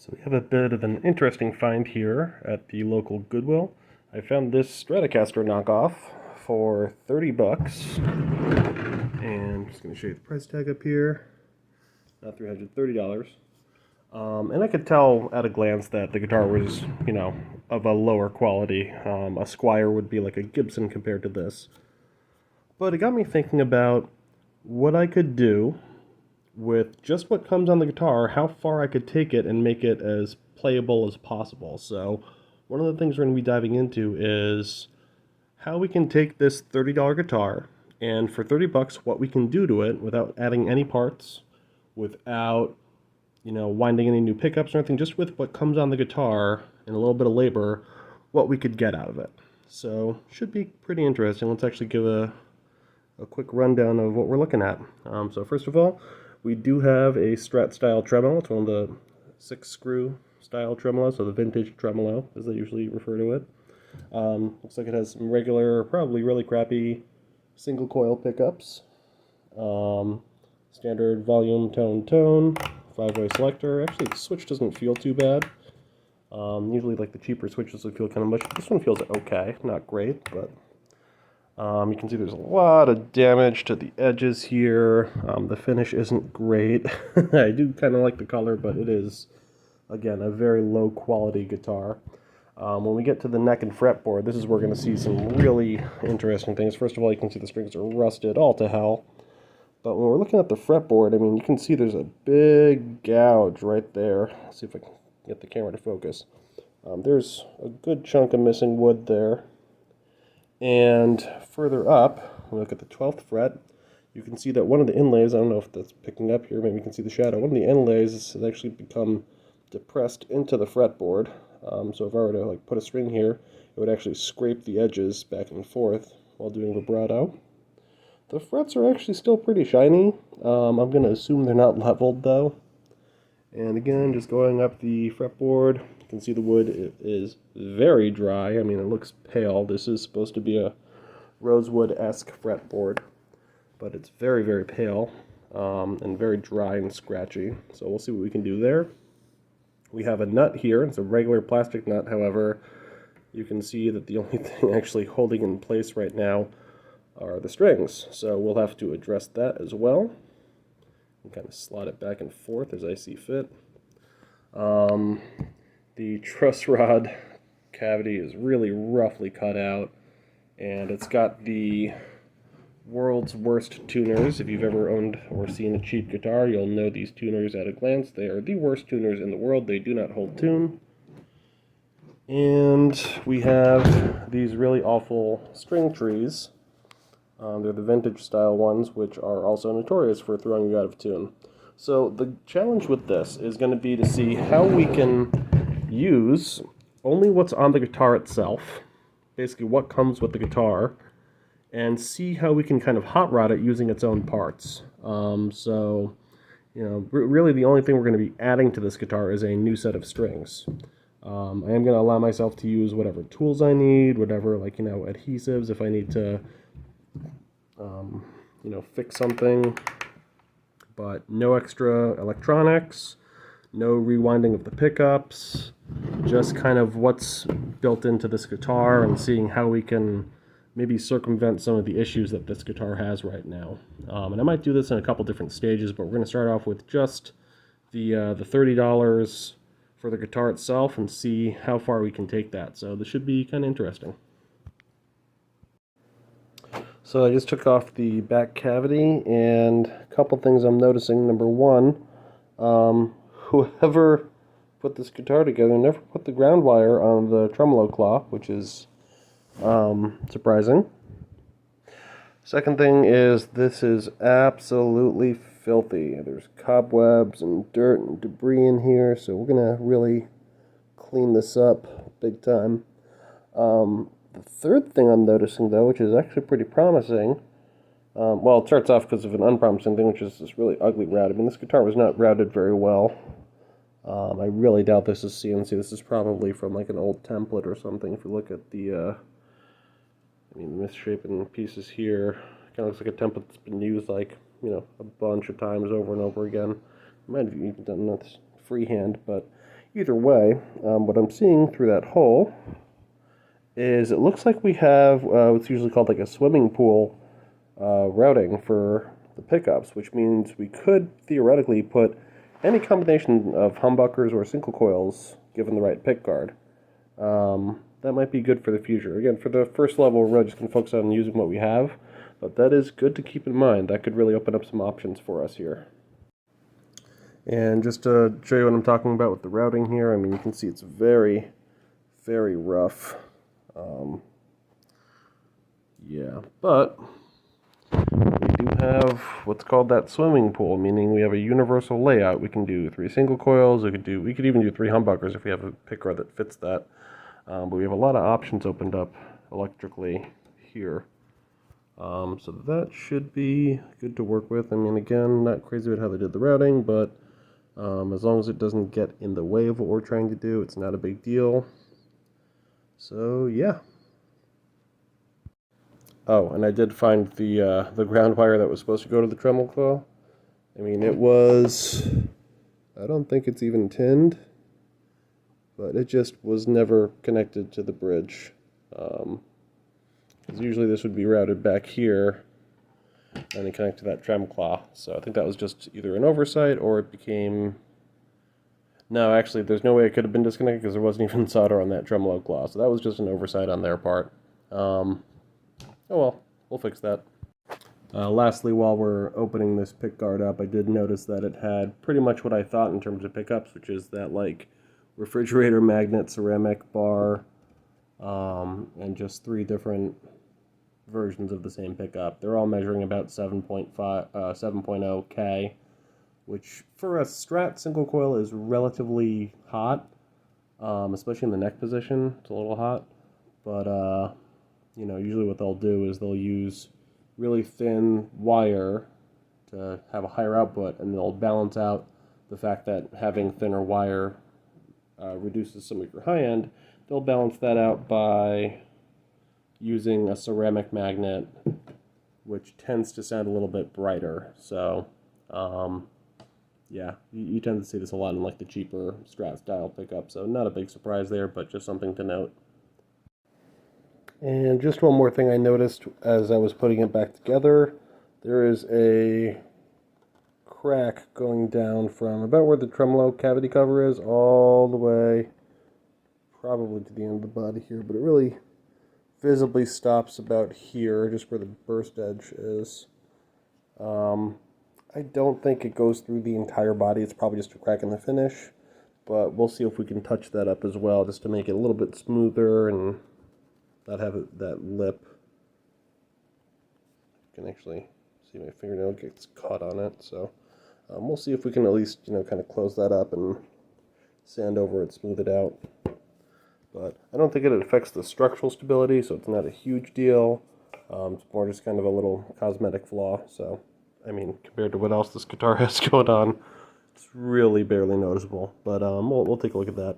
So we have a bit of an interesting find here at the local Goodwill. I found this Stratocaster knockoff for 30 bucks. And I'm just going to show you the price tag up here. $330. And I could tell at a glance that the guitar was, of a lower quality. A Squier would be like a Gibson compared to this. But it got me thinking about what I could do with just what comes on the guitar, how far I could take it and make it as playable as possible. So one of the things we're going to be diving into is how we can take this $30 guitar and for 30 bucks what we can do to it without adding any parts, without winding any new pickups or anything, just with what comes on the guitar and a little bit of labor, what we could get out of it. So should be pretty interesting. Let's actually give a quick rundown of what we're looking at. So first of all, we do have a Strat style tremolo. It's one of the 6-screw style tremolos, so the vintage tremolo, as they usually refer to it. Looks like it has some regular, probably really crappy single coil pickups. Standard volume, tone, 5-way selector. Actually, the switch doesn't feel too bad. Usually, like the cheaper switches would feel kind of much. This one feels okay, not great, but you can see there's a lot of damage to the edges here. The finish isn't great. I do kind of like the color, but it is, again, a very low quality guitar. When we get to the neck and fretboard, this is where we're going to see some really interesting things. First of all, you can see the strings are rusted all to hell. But when we're looking at the fretboard, I mean, you can see there's a big gouge right there. Let's see if I can get the camera to focus. There's a good chunk of missing wood there. And further up, when we look at the 12th fret, you can see that one of the inlays, I don't know if that's picking up here, maybe you can see the shadow, one of the inlays has actually become depressed into the fretboard. So if I were to put a string here, it would actually scrape the edges back and forth while doing vibrato. The frets are actually still pretty shiny. I'm going to assume they're not leveled though. And again, just going up the fretboard, you can see the wood is very dry. I mean, it looks pale. This is supposed to be a rosewood-esque fretboard, but it's very, very pale and very dry and scratchy. So we'll see what we can do there. We have a nut here. It's a regular plastic nut. However, you can see that the only thing actually holding in place right now are the strings. So we'll have to address that as well. And kind of slot it back and forth as I see fit. The truss rod cavity is really roughly cut out, and it's got the world's worst tuners. If you've ever owned or seen a cheap guitar, you'll know these tuners at a glance. They are the worst tuners in the world. They do not hold tune. And we have these really awful string trees. They're the vintage style ones, which are also notorious for throwing you out of tune. So the challenge with this is going to be to see how we can use only what's on the guitar itself, basically what comes with the guitar, and see how we can kind of hot rod it using its own parts. Really the only thing we're going to be adding to this guitar is a new set of strings. I am going to allow myself to use whatever tools I need, whatever, adhesives if I need to fix something, but no extra electronics, no rewinding of the pickups, just kind of what's built into this guitar and seeing how we can maybe circumvent some of the issues that this guitar has right now. And I might do this in a couple different stages, but we're going to start off with just the $30 for the guitar itself and see how far we can take that. So this should be kind of interesting. So I just took off the back cavity, and a couple things I'm noticing. Number one, whoever put this guitar together never put the ground wire on the tremolo claw, which is surprising. Second thing is this is absolutely filthy. There's cobwebs and dirt and debris in here, so we're going to really clean this up big time. The third thing I'm noticing, though, which is actually pretty promising, it starts off because of an unpromising thing, which is this really ugly route. I mean, this guitar was not routed very well. I really doubt this is CNC. This is probably from an old template or something. If you look at the misshapen pieces here, it kind of looks like a template that's been used a bunch of times over and over again. Might have even done this freehand, but Either way, what I'm seeing through that hole is it looks like we have what's usually called like a swimming pool routing for the pickups, which means we could theoretically put any combination of humbuckers or single coils given the right pick guard. That might be good for the future. Again, for the first level, we're just going to focus on using what we have, but that is good to keep in mind. That could really open up some options for us here. And just to show you what I'm talking about with the routing here, I mean, you can see it's very, very rough. Yeah, but we do have what's called that swimming pool, meaning we have a universal layout. We can do 3 single coils. We could even do 3 humbuckers if we have a pick guard that fits that. But we have a lot of options opened up electrically here. So that should be good to work with. I mean, again, not crazy about how they did the routing, but as long as it doesn't get in the way of what we're trying to do, it's not a big deal. So, yeah. Oh, and I did find the ground wire that was supposed to go to the tremolo coil. I mean, it was, I don't think it's even tinned, but it just was never connected to the bridge. Because usually this would be routed back here and then connect to that trem claw. So I think that was just either an oversight or it became... No, actually, there's no way it could have been disconnected because there wasn't even solder on that tremolo claw. So that was just an oversight on their part. Oh well, we'll fix that. Lastly, while we're opening this pick guard up, I did notice that it had pretty much what I thought in terms of pickups, which is that like refrigerator magnet ceramic bar, and just 3 different versions of the same pickup. They're all measuring about 7.0 K, which for a Strat single coil is relatively hot, especially in the neck position. It's a little hot, but you know, usually what they'll do is they'll use really thin wire to have a higher output, and they'll balance out the fact that having thinner wire reduces some of your high end. They'll balance that out by using a ceramic magnet, which tends to sound a little bit brighter. So, yeah, you tend to see this a lot in like the cheaper Strat style pickup. So not a big surprise there, but just something to note. And just one more thing I noticed as I was putting it back together, there is a crack going down from about where the tremolo cavity cover is all the way probably to the end of the body here, but it really visibly stops about here, just where the burst edge is. I don't think it goes through the entire body. It's probably just a crack in the finish, but we'll see if we can touch that up as well, just to make it a little bit smoother and not have that lip. You can actually see my fingernail gets caught on it, so we'll see if we can at least, you know, kind of close that up and sand over it, smooth it out. But I don't think it affects the structural stability, so it's not a huge deal. It's more just kind of a little cosmetic flaw. So, I mean, compared to what else this guitar has going on, it's really barely noticeable. But we'll take a look at that.